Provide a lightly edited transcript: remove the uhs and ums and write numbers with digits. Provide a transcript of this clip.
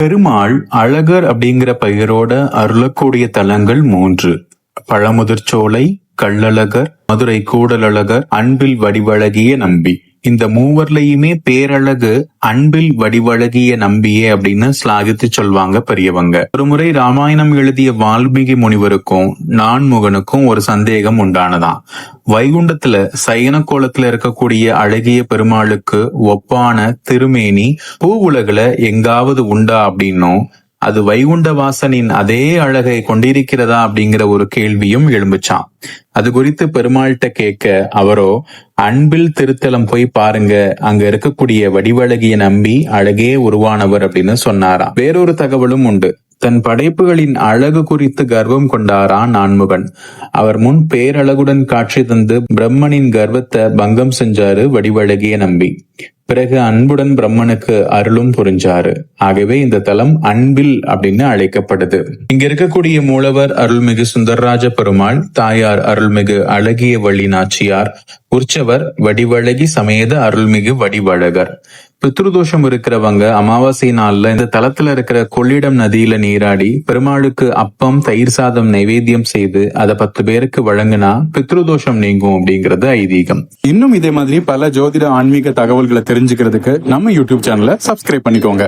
பெருமாள் அழகர் அப்படிங்கிற பெயரோட அருளக்கூடிய தலங்கள் 3: பழமுதிர்ச்சோலை, கள்ளழகர், மதுரை கூடலழகர், அன்பில் வடிவழகிய நம்பி. இந்த மூவர்லயுமே பேரழகு அன்பில் வடிவழகிய நம்பியே அப்படின்னு ஸ்லாகித்து சொல்வாங்க பெரியவங்க. ஒரு முறை ராமாயணம் எழுதிய வால்மீகி முனிவருக்கும் நான்முகனுக்கும் ஒரு சந்தேகம் உண்டானதாம். வைகுண்டத்துல சயன கோலத்துல இருக்கக்கூடிய அழகிய பெருமாளுக்கு ஒப்பான திருமேனி பூ உலகுல எங்காவது உண்டா அப்படின்னும், அது வைகுண்ட வாசனின் அதே அழகை கொண்டிருக்கிறதா அப்படிங்கிற ஒரு கேள்வியும் எழும்புச்சான். அது குறித்து பெருமாள்கிட்ட கேட்க, அவரோ அன்பில் திருத்தலம் போய் பாருங்க, அங்க இருக்கக்கூடிய வடிவழகிய நம்பி அழகே உருவானவர் அப்படின்னு சொன்னாராம். வேறொரு தகவலும் உண்டு. தன் படைப்புகளின் அழகு குறித்து கர்வம் கொண்டாரான் நான்முகன். அவர் முன் பேரழகுடன் காட்சி தந்து பிரம்மனின் கர்வத்தை பங்கம் செஞ்சாரு வடிவழகிய நம்பி. பிறகு அன்புடன் பிரம்மனுக்கு அருளும் புரிஞ்சாரு. ஆகவே இந்த தலம் அன்பில் அப்படின்னு அழைக்கப்படுது. இங்க இருக்கக்கூடிய மூலவர் அருள்மிகு சுந்தரராஜ பெருமாள், தாயார் அருள்மிகு அழகிய வள்ளி நாச்சியார், உற்சவர் வடிவழகி சமேத அருள்மிகு வடிவழகர். பித்ருதோஷம் இருக்கிறவங்க அமாவாசை நாள்ல இந்த தலத்துல இருக்கிற கொள்ளிடம் நதியில நீராடி பெருமாளுக்கு அப்பம், தயிர் சாதம் நைவேத்தியம் செய்து அதை 10 பேருக்கு வழங்கினா பித்ருதோஷம் நீங்கும் அப்படிங்கறது ஐதீகம். இன்னும் இதே மாதிரி பல ஜோதிட ஆன்மீக தகவல்களை தெரிஞ்சுக்கிறதுக்கு நம்ம யூடியூப் சேனலை சப்ஸ்கிரைப் பண்ணிக்கோங்க.